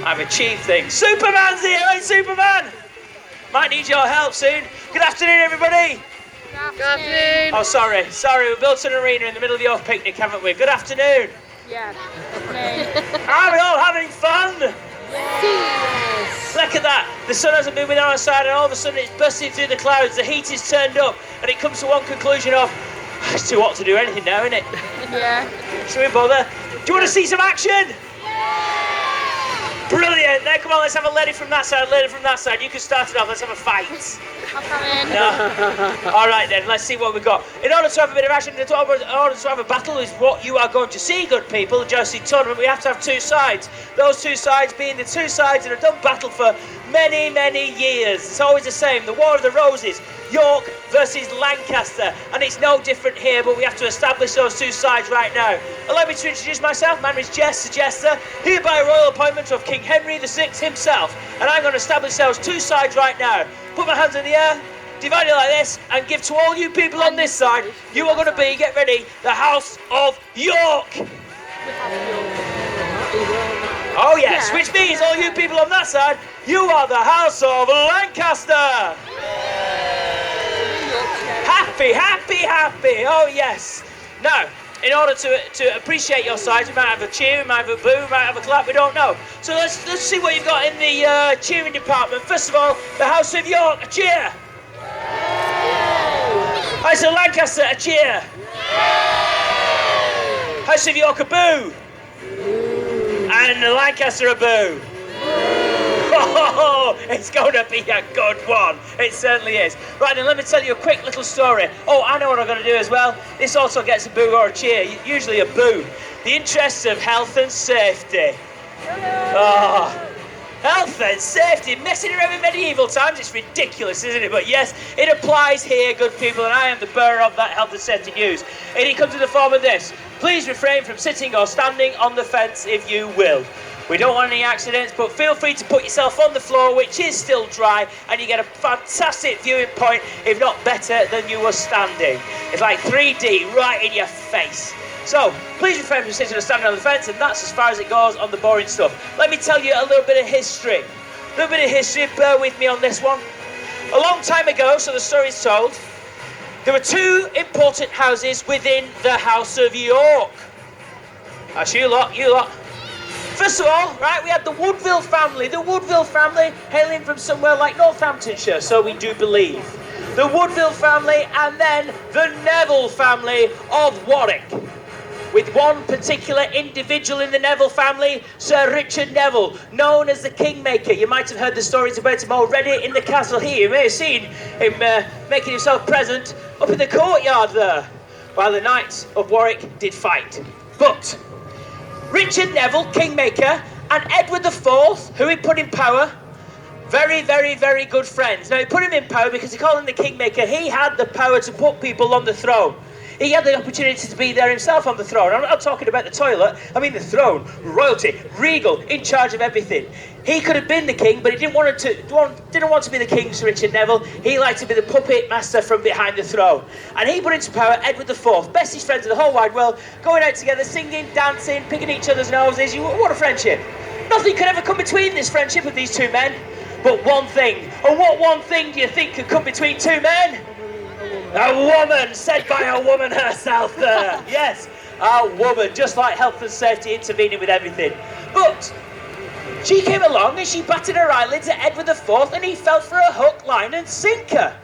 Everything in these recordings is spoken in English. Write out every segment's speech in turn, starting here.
I've achieved things. Superman's here, hey Superman! Might need your help soon. Good afternoon, everybody. Good afternoon. Oh, sorry, we built an arena in the middle of your picnic, haven't we? Good afternoon. Yeah, that's Are we all having fun? Yes. Look at that. The sun hasn't been with our side, and all of a sudden it's bursting through the clouds. The heat is turned up, and it comes to one conclusion of, it's too hot to do anything now, isn't it? Yeah. Should we bother? Do you want to see some action? Brilliant. Now, come on, let's have a lady from that side, lady from that side. You can start it off. Let's have a fight. I'll come in. No. All right, then. Let's see what we've got. In order to have a bit of action, in order to have a battle is what you are going to see, good people. The Jousting tournament, we have to have two sides. Those two sides being the two sides that have done battle for many, many years. It's always the same. The War of the Roses. York versus Lancaster, and it's no different here, but we have to establish those two sides right now. Allow me to introduce myself. My name is Jess, the Jester, here by royal appointment of King Henry VI himself, and I'm going to establish those two sides right now. Put my hands in the air, divide it like this, and give to all you people on this side, you are going to be, get ready, the House of York. Oh yes, which means all you people on that side, you are the House of Lancaster. Happy, happy, happy. Oh yes. Now, in order to appreciate your sides, we might have a cheer, we might have a boo, we might have a clap, we don't know. So let's see what you've got in the cheering department. First of all, the House of York, a cheer. House of Lancaster, a cheer. House of York, a boo. And Lancaster, a boo. Oh, it's going to be a good one. It certainly is. Right, then let me tell you a quick little story. Oh, I know what I'm going to do as well. This also gets a boo or a cheer, usually a boo. The interests of health and safety. Oh, health and safety, messing around with medieval times, it's ridiculous, isn't it? But yes, it applies here, good people, and I am the bearer of that health and safety news. And it comes in the form of this. Please refrain from sitting or standing on the fence if you will. We don't want any accidents, but feel free to put yourself on the floor, which is still dry, and you get a fantastic viewing point, if not better than you were standing. It's like 3D right in your face. So, please refrain from sitting or standing on the fence, and that's as far as it goes on the boring stuff. Let me tell you a little bit of history. Bear with me on this one. A long time ago, so the story's told, there were two important houses within the House of York. That's you lot. First of all, right, we had the Woodville family. The Woodville family hailing from somewhere like Northamptonshire, so we do believe. The Woodville family, and then the Neville family of Warwick. With one particular individual in the Neville family, Sir Richard Neville, known as the Kingmaker. You might have heard the stories about him already in the castle here. You may have seen him making himself present up in the courtyard there, while the Knights of Warwick did fight. But Richard Neville, Kingmaker, and Edward IV, who he put in power, very, very, very good friends. Now, he put him in power because he called him the Kingmaker. He had the power to put people on the throne. He had the opportunity to be there himself on the throne. I'm not talking about the toilet, I mean the throne, royalty, regal, in charge of everything. He could have been the king, but he didn't want to be the king, Sir Richard Neville. He liked to be the puppet master from behind the throne. And he put into power Edward IV, bestest friends of the whole wide world, going out together, singing, dancing, picking each other's noses. What a friendship. Nothing could ever come between this friendship of these two men, but one thing. And what one thing do you think could come between two men? A woman, said by a woman herself there. Yes, a woman, just like health and safety intervening with everything. But she came along and she batted her eyelids at Edward IV, and he fell for a hook, line and sinker.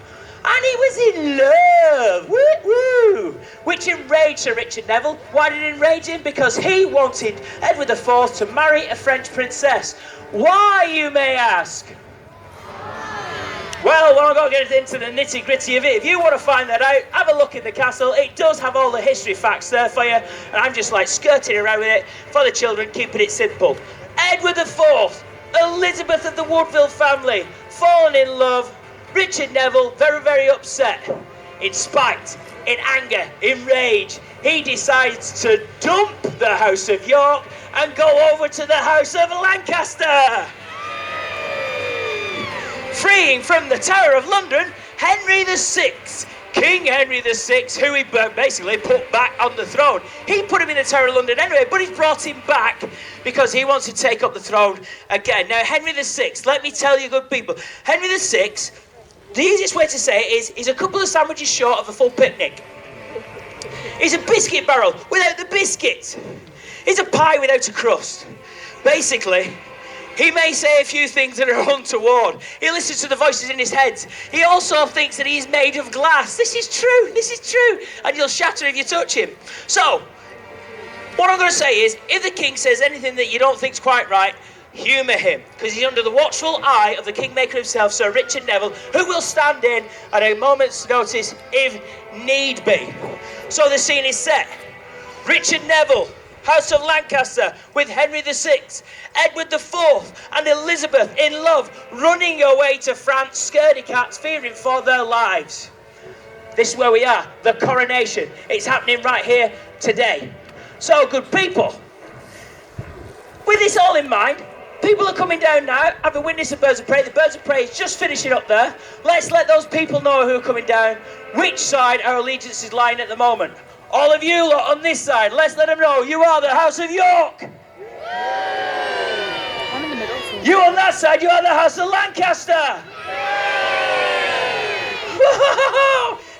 And he was in love, woo-woo, which enraged Sir Richard Neville. Why did it enrage him? Because he wanted Edward IV to marry a French princess. Why, you may ask? Well, we're not going to get into the nitty-gritty of it. If you want to find that out, have a look in the castle. It does have all the history facts there for you, and I'm just like skirting around with it for the children, keeping it simple. Edward IV, Elizabeth of the Woodville family, fallen in love. Richard Neville, very, very upset. In spite, in anger, in rage, he decides to dump the House of York and go over to the House of Lancaster. Freeing from the Tower of London, Henry VI, King Henry VI, who he basically put back on the throne. He put him in the Tower of London anyway, but he's brought him back because he wants to take up the throne again. Now, Henry VI, let me tell you, good people, Henry VI, the easiest way to say it is he's a couple of sandwiches short of a full picnic. He's a biscuit barrel without the biscuit. He's a pie without a crust. Basically, he may say a few things that are untoward. He listens to the voices in his head. He also thinks that he's made of glass. This is true. And you'll shatter if you touch him. So, what I'm going to say is, if the king says anything that you don't think's quite right, humour him, because he's under the watchful eye of the kingmaker himself, Sir Richard Neville, who will stand in at a moment's notice if need be. So the scene is set. Richard Neville, House of Lancaster, with Henry VI, Edward IV and Elizabeth in love, running away to France, scaredy cats, fearing for their lives. This is where we are, the coronation. It's happening right here today. So, good people, with this all in mind, people are coming down now, having witnessed the Birds of Prey. The Birds of Prey is just finishing up there. Let's let those people know who are coming down, which side our allegiance is lying at the moment. All of you lot on this side, let's let them know you are the House of York. I'm in the middle. So. You on that side, you are the House of Lancaster.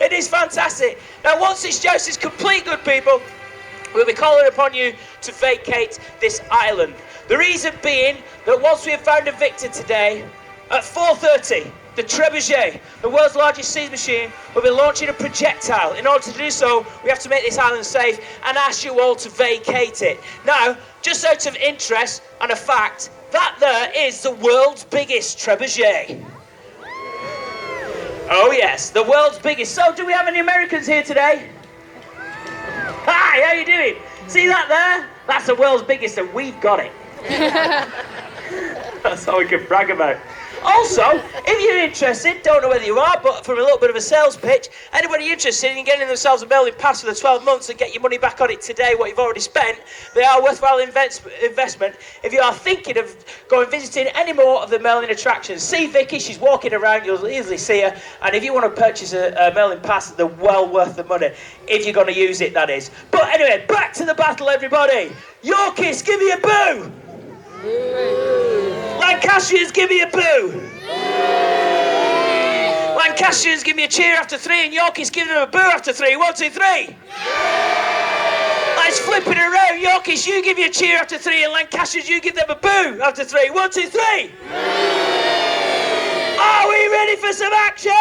It is fantastic. Now, once this joust is complete, good people, we'll be calling upon you to vacate this island. The reason being that once we have found a victor today, at 4:30, the Trebuchet, the world's largest siege machine, will be launching a projectile. In order to do so, we have to make this island safe and ask you all to vacate it. Now, just out of interest and a fact, that there is the world's biggest Trebuchet. Oh yes, the world's biggest. So, do we have any Americans here today? Hi, how you doing? See that there? That's the world's biggest and we've got it. That's all we can brag about. Also, if you're interested, don't know whether you are, but from a little bit of a sales pitch, anybody interested in getting themselves a Merlin Pass for the 12 months and get your money back on it today, what you've already spent, they are a worthwhile investment. If you are thinking of going visiting any more of the Merlin attractions, see Vicky, she's walking around, you'll easily see her, and if you want to purchase a Merlin Pass, they're well worth the money, if you're going to use it, that is. But anyway, back to the battle, everybody. Yorkies, give me a boo! Lancastrians, give me a boo! Lancastrians, give me a cheer after 3, and Yorkies, give them a boo after 3. 1, 2, 3. Let's flip it around. Yorkies, you give me a cheer after 3, and Lancastrians, you give them a boo after 3. 1, 2, 3. Are we ready for some action?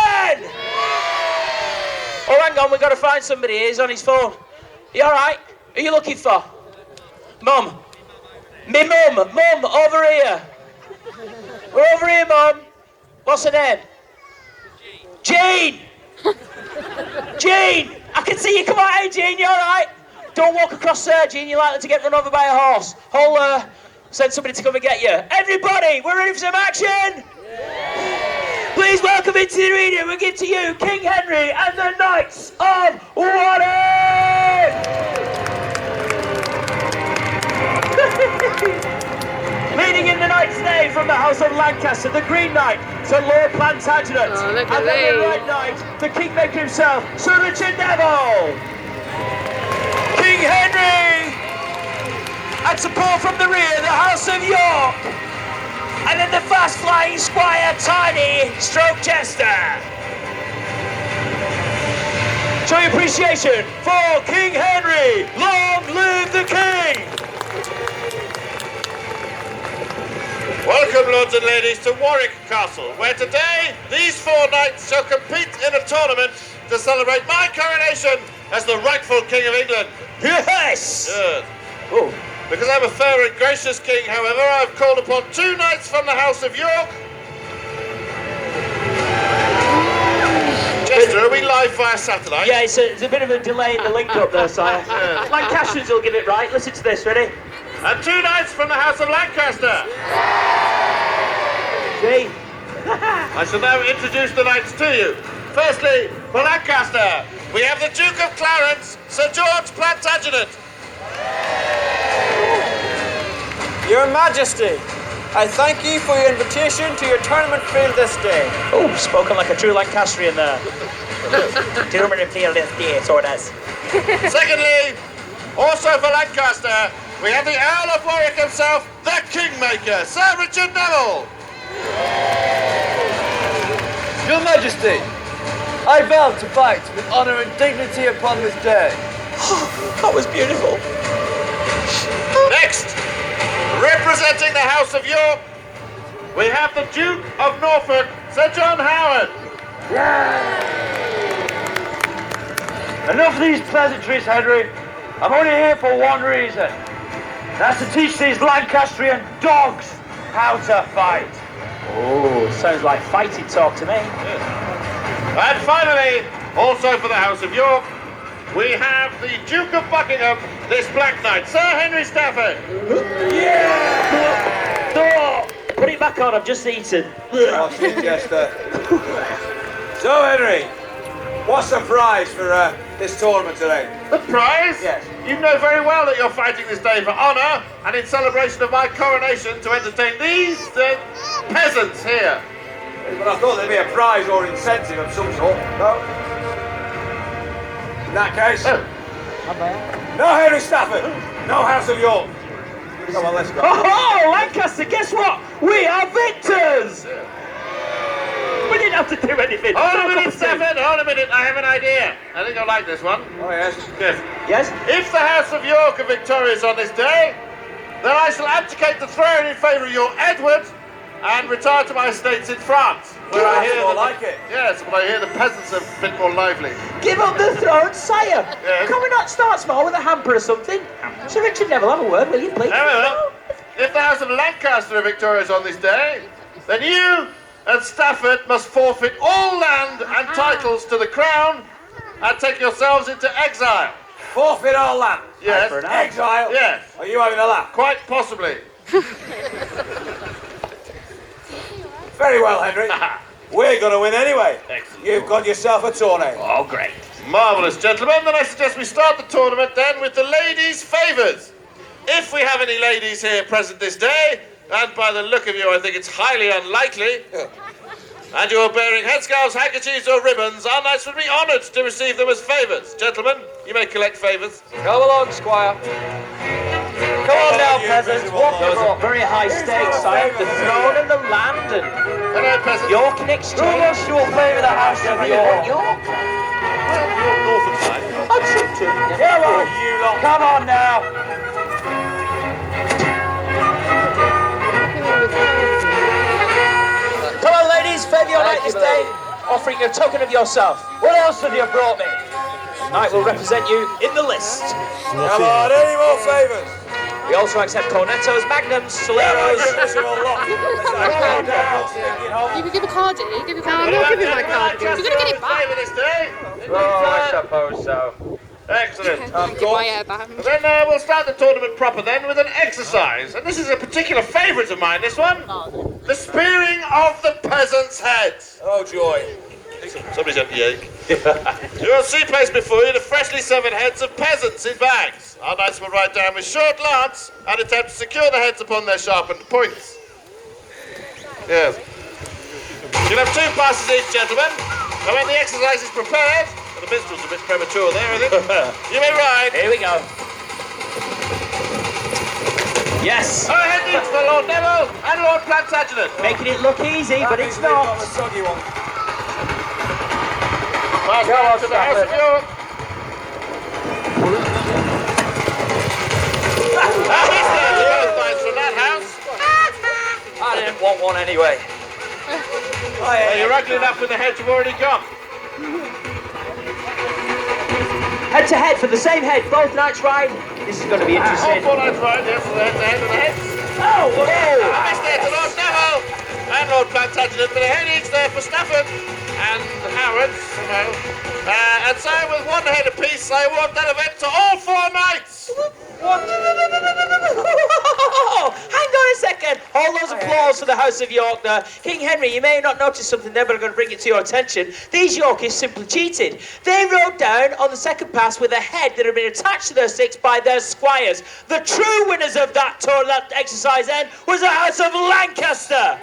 Oh, hang on, we've got to find somebody here. He's on his phone. You all right? Who are you looking for? Mum. Me mum. Mum, over here. We're over here, Mum. What's her name? Jean! Jean! I can see you. Come on, hey, Jean, you all right? Don't walk across there, Jean. You're likely to get run over by a horse. I'll send somebody to come and get you. Everybody, we're ready for some action? Please welcome into the arena. We'll give to you King Henry and the Knights of Warwick! Leading in the Knight's name from the House of Lancaster, the Green Knight, Sir Lord Plantagenet. Oh, look at and then the Red Knight, the Kingmaker himself, Sir Richard Neville. King Henry! And support from the rear, the House of York. And then the fast-flying Squire Tiny Stroke Chester. Show your appreciation for King Henry. Long live the King! Welcome, lords and ladies, to Warwick Castle, where today these 4 knights shall compete in a tournament to celebrate my coronation as the rightful King of England. Yes! Good. Oh. Because I'm a fair and gracious king, however, I've called upon 2 knights from the House of York. Chester, are we live via satellite? Yeah, it's a bit of a delay in the link up there, sire. Lancastrians will give it right. Listen to this, ready? And 2 knights from the House of Lancaster. Gee. I shall now introduce the knights to you. Firstly, for Lancaster, we have the Duke of Clarence, Sir George Plantagenet. Your Majesty, I thank you for your invitation to your tournament field this day. Oh, spoken like a true Lancastrian there. Tournament field this day, so it is. Secondly, also for Lancaster, we have the Earl of Warwick himself, the Kingmaker, Sir Richard Neville. Your Majesty, I vow to fight with honour and dignity upon this day. That was beautiful. Next, representing the House of York, we have the Duke of Norfolk, Sir John Howard. Enough of these pleasantries, Henry. I'm only here for one reason. That's to teach these Lancastrian dogs how to fight. Oh, sounds like fighting talk to me. And finally, also for the House of York, we have the Duke of Buckingham, this Black Knight, Sir Henry Stafford. Oh, put it back on, I've just eaten. Chester. So, Henry, what's the prize for this tournament today? The prize? Yes. You know very well that you're fighting this day for honour and in celebration of my coronation to entertain these peasants here. But I thought there'd be a prize or incentive of some sort. No? In that case, no Henry Stafford, no House of York. Come on, let's go. Oh, Lancaster, guess what? We are victors! We didn't have to do anything. Hold a minute, Stafford, hold a minute, I have an idea. I think you'll like this one. Oh, yes. Yes. Yes? If the House of York are victorious on this day, then I shall abdicate the throne in favour of your Edward and retire to my estates in France, where I hear more that like it. Yes, but I hear the peasants are a bit more lively. Give up the throne, sire! Yes. Can we not start small with a hamper or something? Sir Richard Neville, have a word, will you, please? However, if the House of Lancaster are victorious on this day, then you and Stafford must forfeit all land and titles to the crown and take yourselves into exile. Forfeit all land. Yes. for an Exile. Yes, Are you having a laugh? quite possibly. Very well, Henry. We're going to win anyway. Excellent. You've got yourself a tourney. Oh, great. Marvellous, gentlemen. Then I suggest we start the tournament then with the ladies' favours. If we have any ladies here present this day, and by the look of you, I think it's highly unlikely, and you are bearing headscarves, handkerchiefs, or ribbons, our knights would be honoured to receive them as favours. Gentlemen, you may collect favours. Come along, Squire. Come on now, you peasants. visible Walk peasant. up. Very high stakes, sire. The throne and the land and Hello, peasants. York in exchange. Who will favour the House of York? York? Norfolk side. I'd shoot to. Come on, you lot. Come on now. Come on, ladies. Favour your knight this day. Offering a token of yourself. What else have you brought me? Knight will represent you in the list. Come on, any more favours? We also accept cornetos, magnums, soleros. You can give a card, do you? Give a card. I'm not giving my card. You're going to get it back. Favour this day. I suppose so. Excellent. Give my hair back. And then we'll start the tournament proper then with an exercise. And this is a particular favourite of mine, this one. The spearing of the peasants' heads. Oh, joy. Somebody's at the ache. You'll see placed before you the freshly severed heads of peasants in bags. Our knights will ride down with short lance and attempt to secure the heads upon their sharpened points. Yes. You'll have 2 passes each, gentlemen. And when the exercise is prepared, and the minstrel's a bit premature there, I think, you may ride. Here we go. Yes. Our head needs for Lord Neville and Lord Plantagenet. Making it look easy, but it's not. A soggy one. Pass down to the House of York. He's there to both knights from that house. I didn't want one anyway. Well, you're ugly enough with the heads you've already got. Head to head for the same head. Both knights ride. This is going to be All interesting. 4 knights ride, yes, the head and the heads. Oh, whoa. He's there to Lord Neville and Lord Plantagenet, but a head each there for Stafford and Howard, somehow. And so, with 1 head apiece, I award that event to all 4 knights. What? Hang on a a second. Hold those applause for the House of York there. King Henry, you may not notice something there, but I'm going to bring it to your attention. These Yorkies simply cheated. They rode down on the second pass with a head that had been attached to their sticks by their squires. The true winners of that tour, that exercise then, was the House of Lancaster.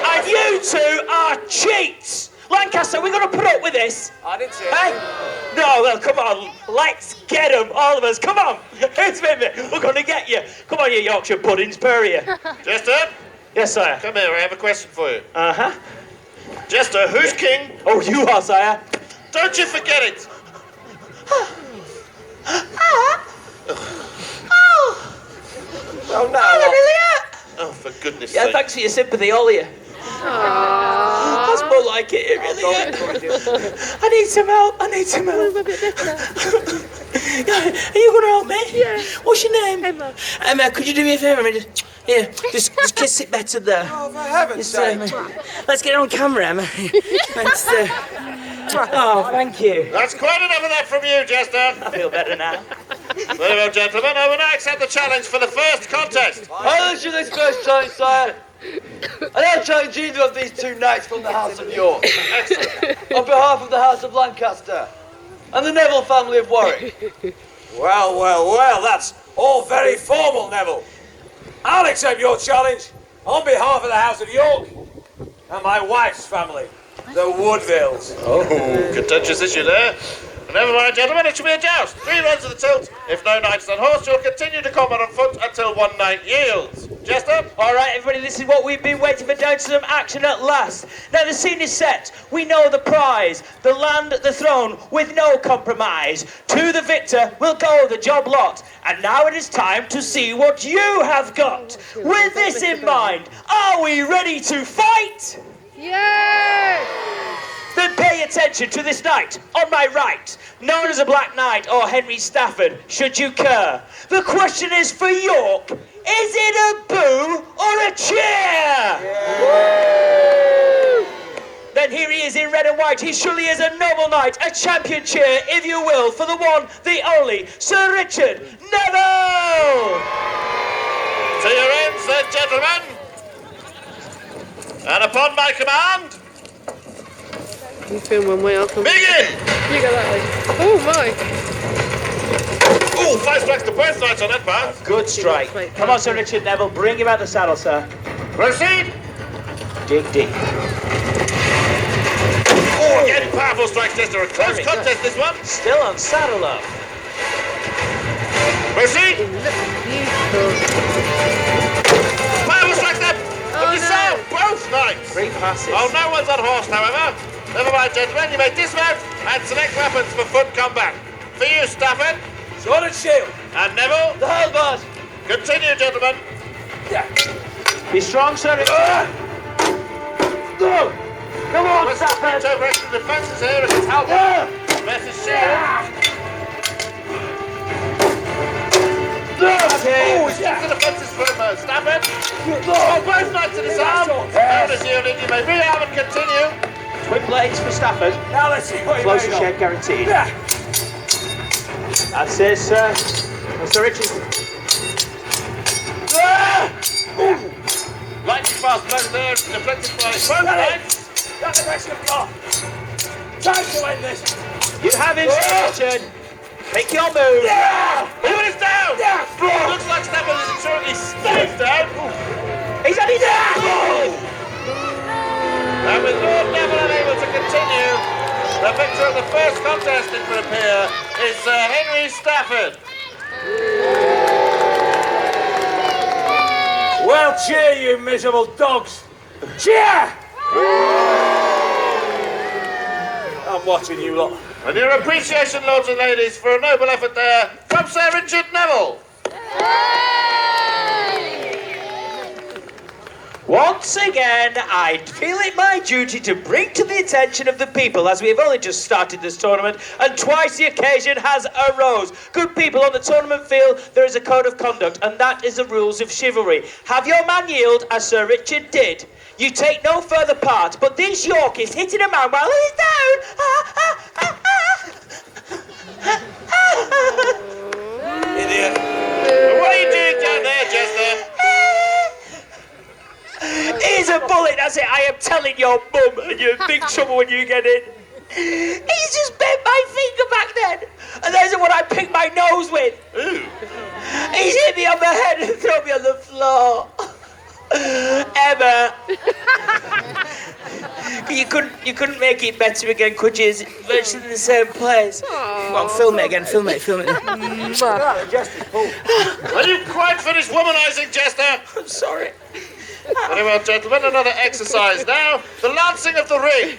And you two are cheats. Lancaster, we're going to put up with this. I didn't say Hey? No, well, come on. Let's get them, all of us. Come on. It's me. We're going to get you. Come on, you Yorkshire puddings, purr you. Jester, Yes, sire. come here, I have a question for you. Uh-huh. Jester, who's king? Oh, you are, sire. Don't you forget it. Oh, no. Oh, for goodness Yeah, sake. thanks for your sympathy, all of you. That's more like it really is. I need some help. Are you going to help me? Yeah. What's your name? Emma. Emma, could you do me a favour? Just kiss it better there. Oh, for heaven's sake. Let's get it on camera, Emma. Oh, thank you. That's quite enough of that from you, Jester. I feel better now. Very well, gentlemen, I will now accept the challenge for the first contest. I'll issue this first challenge, sire. I don't challenge either of these two knights from the House of York. On behalf of the House of Lancaster and the Neville family of Warwick. Well, that's all very formal, Neville. I'll accept your challenge on behalf of the House of York and my wife's family, the Woodvilles. Oh, contentious issue there. Never mind, gentlemen, it should be a joust. 3 runs of the tilt. If no knight is on horse, you'll continue to combat on foot until one knight yields. Jester? All right, everybody, this is what we've been waiting for, down to some action at last. Now, the scene is set. We know the prize, the land, the throne, with no compromise. To the victor will go the job lot. And now it is time to see what you have got. With this in mind, are we ready to fight? Yeah! Then pay attention to this knight on my right, known as a Black Knight or Henry Stafford, should you care. The question is for York, is it a boo or a cheer? Then here he is in red and white. He surely is a noble knight, a champion cheer, if you will, for the one, the only, Sir Richard Neville! To your ends, then, gentlemen. And upon my command, You film one way, I'll come. begin! You go that way. Oh my! Ooh, 5 strikes to both knights on that path. Good strike. Come on, Sir Richard Neville, bring him out the saddle, sir. Proceed! Dig deep. Oh, again, powerful strikes, Jester. A close Very contest, good. this one. Still on saddle up. Proceed! Beautiful. Powerful strikes there. Oh, Look yourself, both knights. 3 passes. Oh, no one's on horse, however. Never mind, gentlemen, you may dismount and select weapons for foot combat. For you, Stafford, Sword and shield. and Neville, The halberd! continue, gentlemen. Be strong, Sir Richard. Go! Come on, Let's Stafford! switch over to the defences here as it's halberd versus shield. Okay. Oh, it's just the defences from Stafford. Oh, both knights in his arm. Bonus yielding, you may rearm and continue. Twin blades for Stafford. Now let's see what you Closer made of. shed guaranteed. Yeah. That's it, sir. Sir Richard. Lightning fast blow there, deflected by both knights. That's the best you've got. Time to end this. You have him, Sir Richard. Make your move. Everyone is down! Looks like Stafford is ensuring he stays down. He's had it down. And with Lord Neville unable to continue, the victor of the first contest, it would appear, is Sir Henry Stafford. Well, cheer, you miserable dogs. Cheer! I'm watching you lot. And your appreciation, lords and ladies, for a noble effort there from Sir Richard Neville. Once again, I feel it my duty to bring to the attention of the people, as we have only just started this tournament, and twice the occasion has arose. Good people, on the tournament field, there is a code of conduct, and that is the rules of chivalry. Have your man yield, as Sir Richard did. You take no further part, but this York is hitting a man while he's down. Idiot. What are you doing down there, Jester? a bullet, that's it. I am telling your mum, and you're in big trouble when you get in. He's just bent my finger back then, and there's the one I picked my nose with. Ooh. He's hit me on the head and thrown me on the floor. Emma. You couldn't make it better again, could you? It's virtually in the same place. Well, film it again, film it. The jester's pulled. Are you quite finished womanising, Jester? I'm sorry. Very well, gentlemen, another exercise now. The lancing of the ring.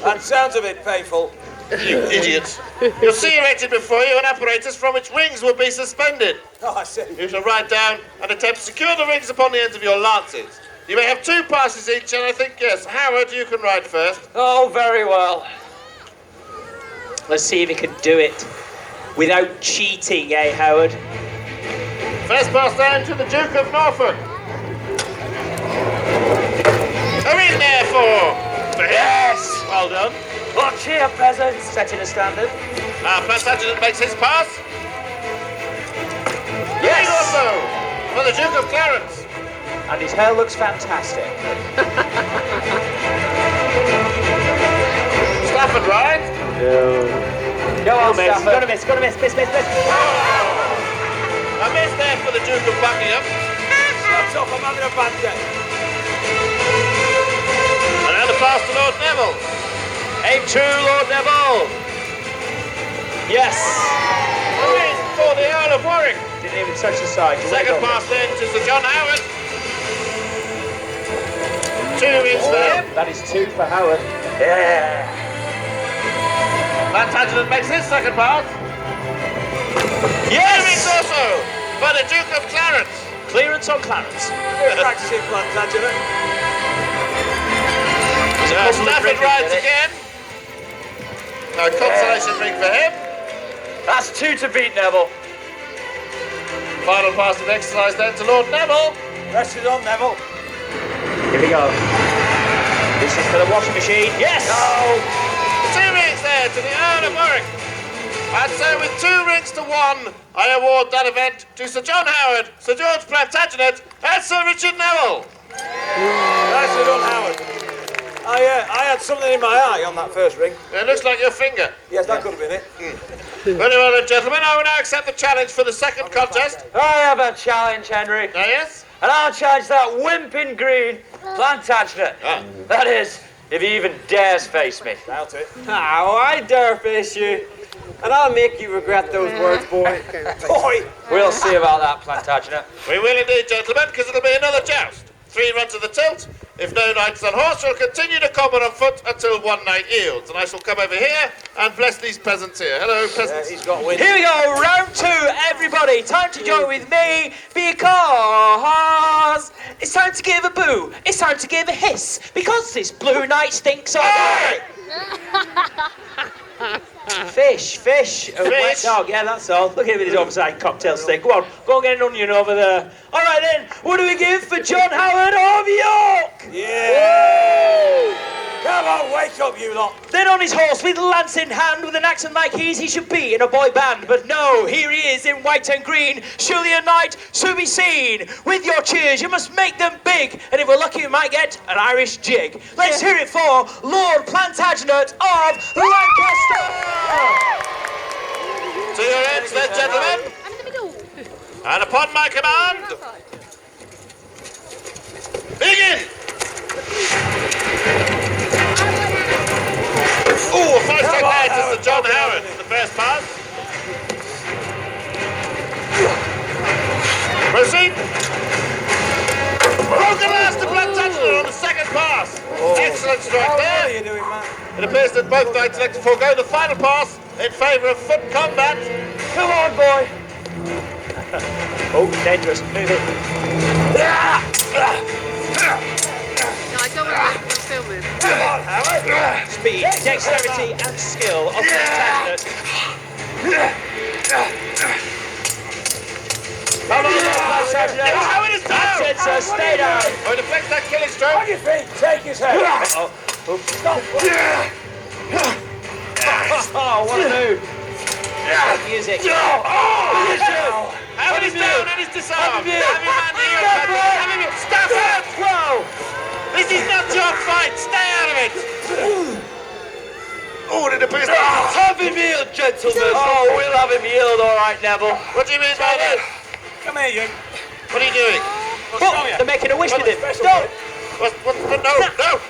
That sounds a bit painful. You idiot. You'll see erected before you an apparatus from which rings will be suspended. Oh, I see. You shall ride down and attempt to secure the rings upon the ends of your lances. You may have 2 passes each, and I think, yes, Howard, you can ride first. Oh, very well. Let's see if he can do it without cheating, eh, Howard? First pass down to the Duke of Norfolk. Are in there for him. Yes! Well done. Watch here, peasants. Setting a standard. Plantagenet makes his pass. Yes! Also for the Duke of Clarence. And his hair looks fantastic. Stafford ride. Go on, Stafford. Gonna miss. A miss there for the Duke of Buckingham. Shut up, I'm having a bad day. And now the pass to Lord Neville. Aim true, Lord Neville. Yes. Who is for the Earl of Warwick? Didn't even touch the side. Second pass then to Sir John Howard. 2 each there. That is 2 for Howard. Yeah. Plantagenet makes his second pass. Yes. 2 each also for the Duke of Clarence. Clearance on Clarence. Practicing Plantagenet. Stafford rides again. A consolation ring for him. That's 2 to beat Neville. Final pass of exercise then to Lord Neville. Pressure's on, Neville. Here we go. This is for the washing machine. Yes! No! 2 rings there to the Earl of Warwick. And so with 2 rings to 1, I award that event to Sir John Howard, Sir George Plantagenet, and Sir Richard Neville. Nicely done, Howard. I had something in my eye on that first ring. It looks like your finger. Yes, that could have been it. Very well then, gentlemen, I will now accept the challenge for the second contest. I have a challenge, Henry. Ah, yes? And I'll challenge that wimp in green, Plantagenet. Ah. That is, if he even dares face me. Doubt it. Oh, I dare face you. And I'll make you regret those words, boy. Boy! We'll see about that, Plantagenet. We will indeed, gentlemen, because it'll be another joust. 3 runs of the tilt. If no knights on horse, shall continue to combat on foot until one knight yields. And I shall come over here and bless these peasants here. Hello, peasants. He's got wind. Here we go, round 2, everybody. Time to join with me because it's time to give a boo. It's time to give a hiss because this blue knight stinks of fish. A wet dog, yeah, that's all. Look at him with his oversized cocktail stick. Go on, get an onion over there. All right then, what do we give for John Howard of York? Yeah! Come on, wake up, you lot. Then on his horse with lance in hand, with an accent like his, he should be in a boy band. But no, here he is in white and green, surely a knight to be seen. With your cheers, you must make them big, and if we're lucky, we might get an Irish jig. Let's hear it for Lord Plantagenet of Lancaster. To your heads then, gentlemen. I'm in the middle. And upon my command, begin! Ooh, a 5-step head to Sir John Howard in the first pass. Proceed. Broken last to Plantagenet on the second pass. Excellent strike What are there. you doing, man? It appears that both knights elect to forego the final pass in favour of foot combat. Come on, boy. Oh, dangerous. Move it. No, I don't want to film it. Come on, Howard. Speed, dexterity, and skill of Plantagenet. Come on, Plantagenet. Howard is down. That's it, sir. Stay down. Oh, it affects that killing On stroke. your feet, take his head. Stop. Oh, what a move. Music. Howard is down and is disarmed. Have him man here. Have him. Stafford. Whoa. This is a piece. Have him healed, gentlemen. Oh, we'll have him healed, all right, Neville. What do you mean by that? Come here, you. What are you doing? Oh, they're making a wish with him. Stop!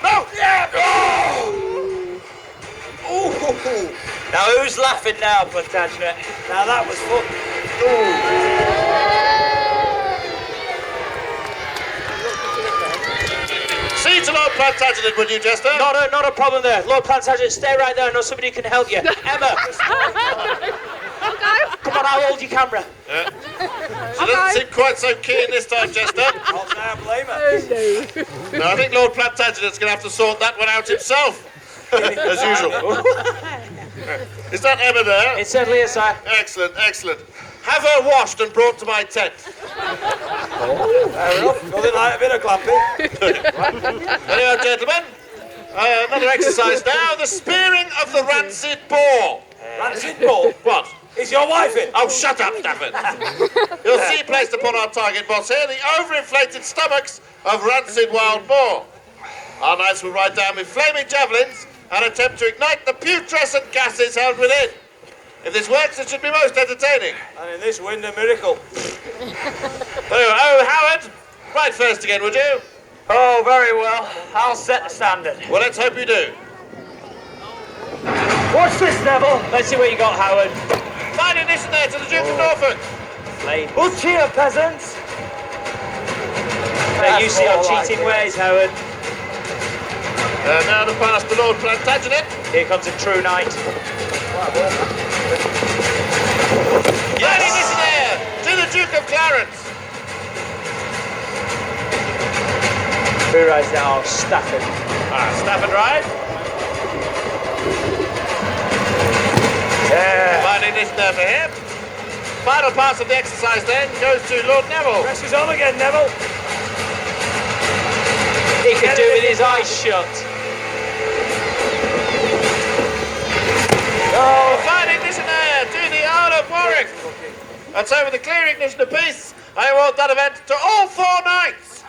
No! Now who's laughing now, Plantagenet? Now that was fun. See to Lord Plantagenet, would you, Jester? Not a problem there. Lord Plantagenet, stay right there. I know somebody who can help you. Emma! Come on, I'll hold your camera. She doesn't seem quite so keen this time, Jester. I'll blame her. No, I think Lord Plantagenet's going to have to sort that one out himself. As usual. Is that Emma there? It certainly is, sir. Excellent. Have her washed and brought to my tent. Fair enough. Nothing like a bit of clapping. Anyway, gentlemen, another exercise now. The spearing of the rancid boar. Rancid bull? What? Is your wife in? Oh, shut up, Stafford. You'll see placed upon our target boss here the overinflated stomachs of rancid wild boar. Our knights will ride down with flaming javelins and attempt to ignite the putrescent gases held within. If this works, it should be most entertaining. And in this wind, a miracle. Oh, Howard, ride first again, would you? Oh, very well. I'll set the standard. Well, let's hope you do. Watch this, Neville. Let's see what you got, Howard. Fine ignition there to the Duke of Norfolk. Flame. Well, cheer, peasants. Now you see our cheating ways, Howard. Now to pass the Lord Plantagenet. Here comes a true knight. Fine ignition there to the Duke of Clarence. Who rides now? Stafford. Stafford ride. Fine ignition there for him. Final pass of the exercise then goes to Lord Neville. Press is on again, Neville. He could do with his eyes shut. Fine ignition there to the Earl of Warwick. And so with the clear ignition of peace, I award that event to all 4 knights.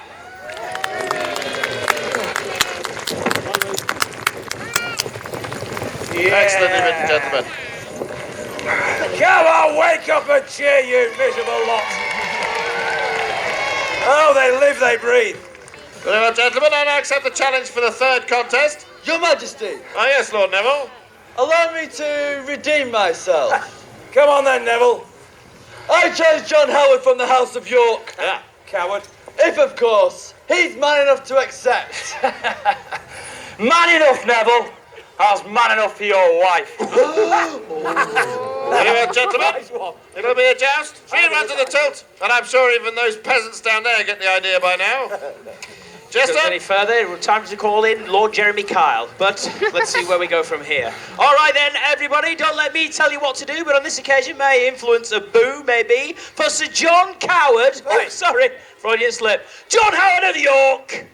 Excellent, gentlemen. Come on, wake up and cheer, you miserable lot. Oh, they live, they breathe. Very well, gentlemen, I now accept the challenge for the 3rd contest. Your Majesty, Oh, yes, Lord Neville. allow me to redeem myself. Come on then, Neville. I chose John Howard from the House of York. Yeah. Coward. If, of course, he's man enough to accept. Man enough, Neville. I was man enough for your wife. Very well, gentlemen. It'll be a joust. 3 rounds of the tilt. And I'm sure even those peasants down there get the idea by now. Jester? Any further? Time to call in Lord Jeremy Kyle. But let's see where we go from here. All right then, everybody. Don't let me tell you what to do. But on this occasion, may influence a boo, maybe, for Sir John Coward. Oh, sorry, Freudian slip. John Howard of York.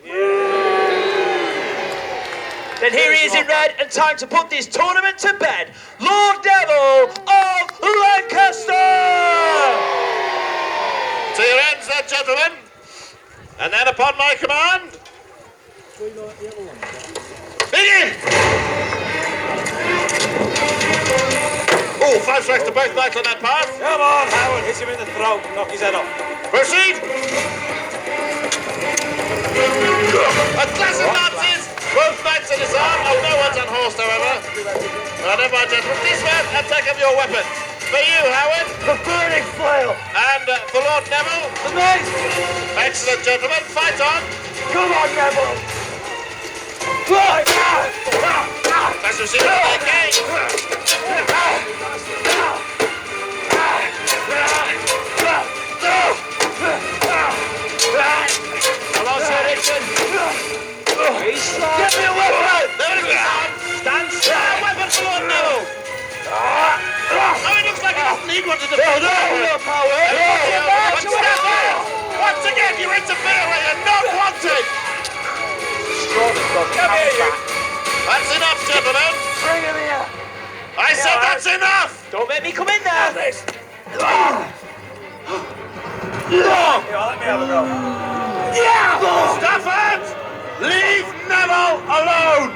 Then here he is in red, and time to put this tournament to bed. Lord Neville of Lancaster. To your ends, then, gentlemen. And then upon my command, begin! Oh, 5 strikes to both knights on that pass. Come on, Howard. Hit him in the throat and knock his head off. Proceed! A clash of lances! Both knights are disarmed. Oh, no one's unhorsed, however. Never mind, gentlemen. Dismount and take up your weapons. For you, Howard. The burning flail. And for Lord Neville. The mace. Excellent, gentlemen. Fight on. Come on, Neville. Let's receive it again. Come on, Sir Richard. He's strong. Get me a weapon. There it is. Stand still. Weapon for Lord Neville. Oh, it looks like he doesn't need one to defend. No power. But Stafford, once again you interfere where you're not wanted. Come here, you. That's enough, gentlemen. Bring him here. I said that's enough. Don't make me come in there. This. Here, let me have a go. Stafford, leave Neville alone.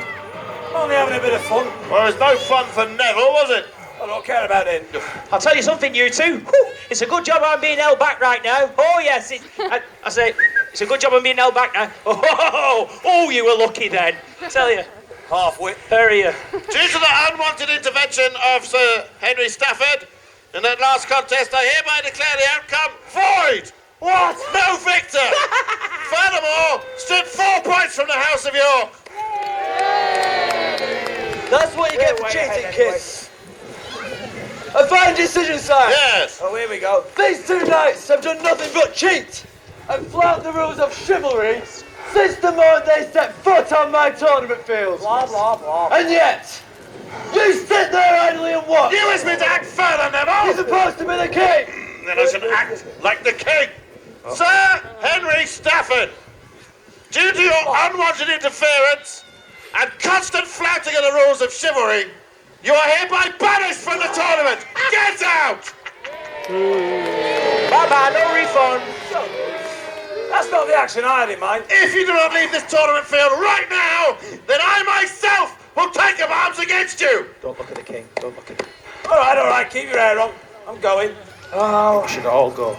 Come on, only having a bit of fun. Well, it was no fun for Neville, was it? I don't care about him. I'll tell you something, you two. Whew, it's a good job I'm being held back right now. Oh, yes. I say, it's a good job I'm being held back now. Oh, you were lucky then. Tell you. Half-wit. Hurry you. Due to the unwanted intervention of Sir Henry Stafford, in that last contest, I hereby declare the outcome void. What? No victor. Furthermore, stood 4 points from the House of York. That's what you get for cheating, kids. A fine decision, sire. Yes. Oh, here we go. These two knights have done nothing but cheat and flout the rules of chivalry since the moment they set foot on my tournament field. Blah, blah, blah. And yet, you sit there idly and watch. You wish me to act further, Neville? You're supposed to be the king. Then I should act like the king. Sir Henry Stafford, due to your unwanted interference and constant flouting of the rules of chivalry, you are hereby banished from the tournament. Get out! Bye-bye, no refund. That's not the action I had in mind. If you do not leave this tournament field right now, then I myself will take up arms against you. Don't look at the king. Don't look at him. All right, keep your hair on. I'm going. Oh, should all go.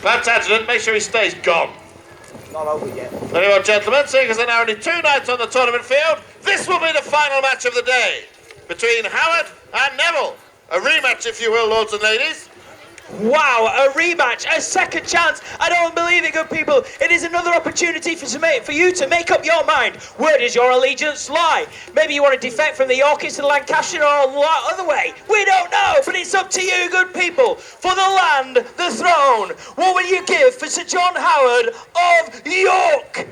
Plantagenet, make sure he stays gone. Not over yet. Very well, gentlemen, seeing as there are only 2 knights on the tournament field, this will be the final match of the day between Howard and Neville. A rematch, if you will, lords and ladies. Wow, a rematch, a second chance. I don't believe it, good people. It is another opportunity for you to make up your mind. Where does your allegiance lie? Maybe you want to defect from the Yorkists to the Lancashire or the other way. We don't know, but it's up to you, good people. For the land, the throne, what will you give for Sir John Howard of York?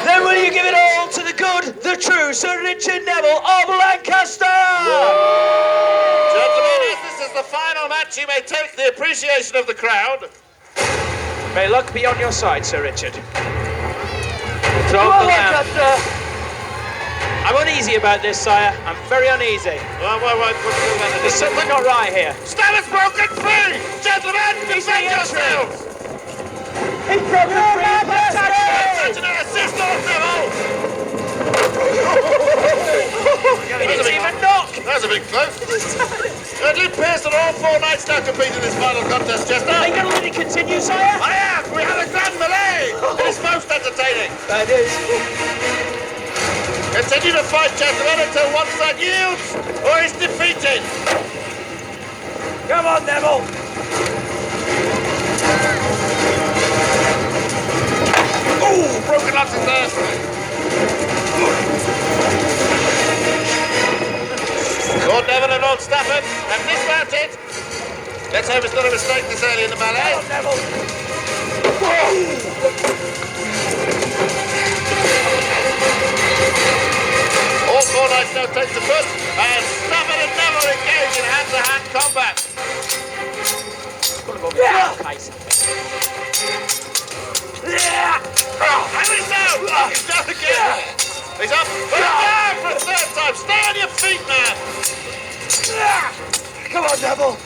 Then will you give it all to the good, the true Sir Richard Neville of Lancaster? Gentlemen, as this is the final match, you may take the appreciation of the crowd. May luck be on your side, Sir Richard. Throw Come up on, the lamb. Lancaster. I'm uneasy about this, sire. I'm very uneasy. There's something not right here. Stafford's broken free! Gentlemen, defend yourselves! He's broken free! Plantagenet, assist Lord Neville! He didn't even knock! That was a bit close. It appears that all 4 knights now compete in this final contest, Chester. Are you going to let it continue, sire? I am! We have a grand melee! It is most entertaining. That is. Continue to fight, gentlemen, until one side yields or is defeated. Come on, Neville. Ooh, broken lances there. Lord Neville and Lord Stafford have dismounted. Let's hope it's not a mistake this early in the ballet. Come on, Neville. All 4 knights now take the foot, and Stafford and Neville engage in hand-to-hand combat. And he's down! He's down again! He's up! He's down for a 3rd time! Stay on your feet, man! Come on, Neville.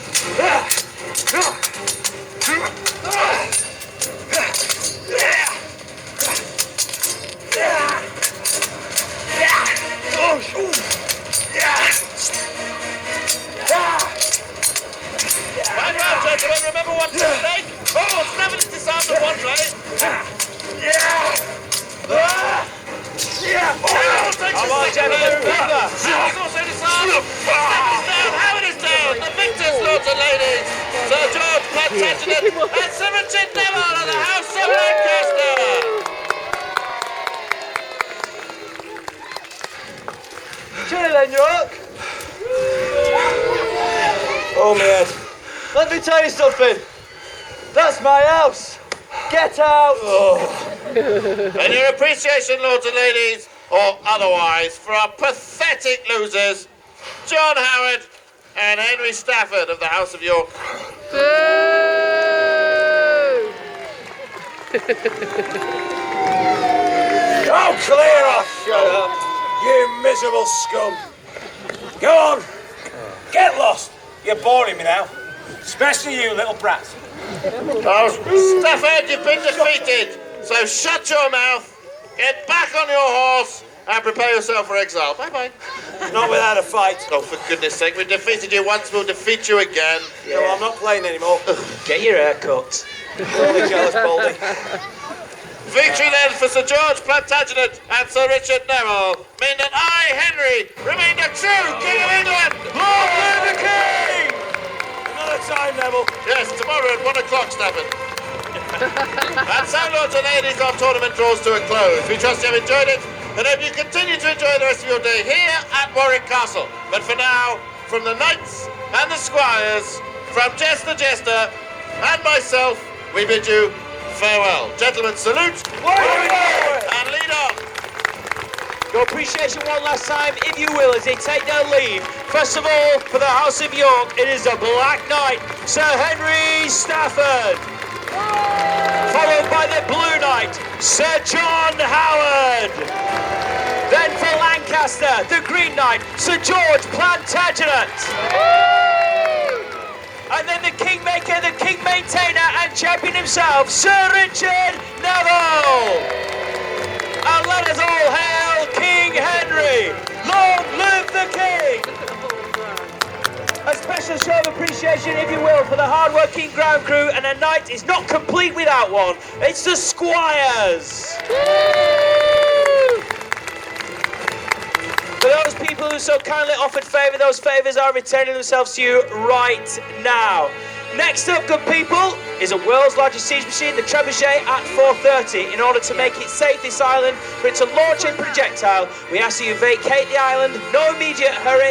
Right now, gentlemen, remember one mistake? Oh, Stafford is disarmed of one blade. Come on, gentlemen, remember. He's also disarmed. Stafford is down. Howard is down. The victors, lords and ladies, Sir George Plantagenet and Sir Richard Neville of the House of Lancaster. Cheer then, York. Oh, my head. Let me tell you something. That's my house. Get out. And your appreciation, lords and ladies, or otherwise, for our pathetic losers, John Howard and Henry Stafford of the House of York. Oh, clear off. Shut up. You miserable scum. Go on. Get lost. You're boring me now. Especially you, little brats. Oh, Stafford, you've been defeated. So shut your mouth, get back on your horse, And prepare yourself for exile. Bye-bye. Not without a fight. Oh, for goodness sake, we defeated you once, we'll defeat you again. No, I'm not playing anymore. Get your hair cut. Baldy, jealous Baldy. Victory then for Sir George Plantagenet and Sir Richard Neville mean that I, Henry, remain the true King of England. Long live the King! Another time, Neville. Yes, tomorrow at 1 o'clock, Stafford. And so, lords and ladies, our tournament draws to a close. We trust you have enjoyed it and hope you continue to enjoy the rest of your day here at Warwick Castle. But for now, from the knights and the squires, from Jester and myself, we bid you farewell. Gentlemen, salute and lead on. Your appreciation one last time, if you will, as they take their leave. First of all, for the House of York, it is the Black Knight, Sir Henry Stafford. Followed by the Blue Knight, Sir John Howard. Then for Lancaster, the Green Knight, Sir George Plantagenet. And then the Kingmaker, the King Maintainer and Champion himself, Sir Richard Neville. And let us all hail King Henry. Long live the King. A special show of appreciation, if you will, for the hard-working ground crew, and a night is not complete without one. It's the Squires. For those people who so kindly offered favour, those favours are returning themselves to you right now. Next up, good people, is a world's largest siege machine, the Trebuchet, at 4:30. In order to make it safe this island for it to launch a projectile, we ask that you vacate the island, no immediate hurry,